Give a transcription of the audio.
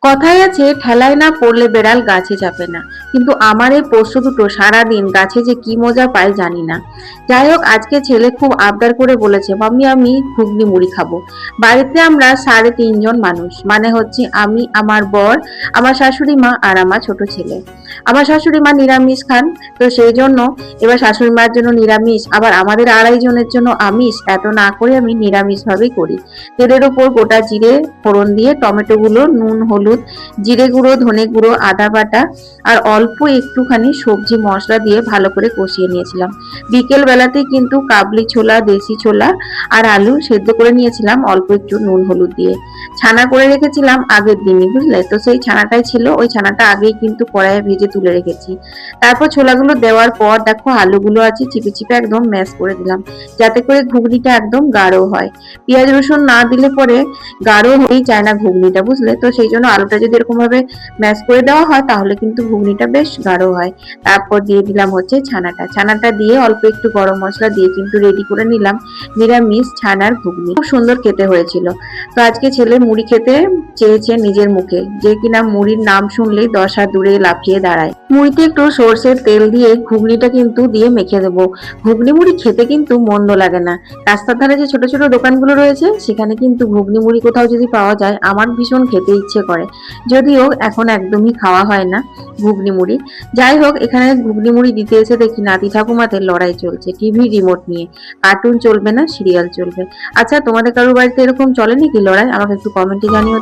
কথায় আছে ঠেলায় না পড়লে বেড়াল গাছে চাপে না, কিন্তু আমার এই পোষ্য দুটো সারাদিন গাছে যে কি মজা পায় জানি না। যাই হোক, আজকে ছেলে খুব আবদার করে বলেছে, মাম্মি আমি ঘুগনি মুড়ি খাবো। বাড়িতে আমরা 3.5 জন মানুষ, মানে হচ্ছে আমি, আমার বর, আমার শাশুড়ি মা আর আমার ছোট ছেলে। আমার শাশুড়ি মা নিরামিষ খান, তো সেই জন্য এবার শাশুড়ি মার জন্য নিরামিষ, আবার আমাদের 2.5 জনের জন্য আমিষ, এত না করে আমি নিরামিষ ভাবেই করি। তেলের উপর গোটা জিরে ফোড়ন দিয়ে টমেটো গুলো, নুন, হলুদ, জিরে গুঁড়ো, ধনে গুঁড়ো, আদা বাটা আর অল্প একটুখানি সবজি মশলা দিয়ে ভালো করে কষিয়ে নিয়েছিলাম। বিকেল বেলাতেই কিন্তু কাবলি ছোলা, দেশি ছোলা আর আলু সেদ্ধ করে নিয়েছিলাম অল্প একটু নুন হলুদ দিয়ে। ছানা করে রেখেছিলাম আগের দিনই, বুঝলে তো, সেই ছানাটাই ছিল, ওই ছানাটা আগেই কিন্তু কড়াইয়ে ভেজে তুলে রেখেছি। তারপর ছোলাগুলো দেওয়ার পর দেখো আলুগুলো আছে চিপে চিপে একদম ম্যাশ করে দিলাম, যাতে করে ঘুগনিটা একদম গাঢ় হয়। পেঁয়াজ রসুন না দিলে পরে গাঢ় হয়েই যায় না ঘুগনিটা, বুঝলে তো, সেই জন্য আলুটা যদি এরকম ভাবে ম্যাশ করে দেওয়া হয় তাহলে কিন্তু ঘুগনিটা বেশ গাঢ় হয়। তারপর দিয়ে দিলাম হচ্ছে ছানাটা দিয়ে অল্প একটু গরম মশলা দিয়ে কিন্তু রেডি করে নিলাম নিরামিষ ছানার ঘুগনি। খুব সুন্দর খেতে হয়েছিল। তো আজকে ছেলে মুড়ি খেতে চেয়েছে নিজের মুখে, যে কিনা মুড়ির নাম শুনলেই 10 হাত দূরে লাফিয়ে দাঁড়ায়। মুড়িতে একটু সর্ষের তেল দিয়ে ঘুগনিটা কিন্তু দিয়ে মেখে দেবো। ঘুগনি মুড়ি খেতে কিন্তু মন্দ লাগে না। রাস্তার ধারে যে ছোট ছোট দোকানগুলো রয়েছে সেখানে কিন্তু ঘুগনি মুড়ি কোথাও যদি পাওয়া যায় আমার ভীষণ খেতে ইচ্ছে করে, যদিও এখন একদমই খাওয়া হয় না ঘুগনি মুড়ি। যাই হোক, এখানে ঘুগনি মুড়ি দিতে এসে দেখি নাতি ঠাকুমাদের লড়াই চলছে টিভি রিমোট নিয়ে। কার্টুন চলবে না সিরিয়াল চলবে। আচ্ছা, তোমাদের কারোর বাড়িতে এরকম চলে নাকি লড়াই? আমাকে একটু কমেন্টে জানিও।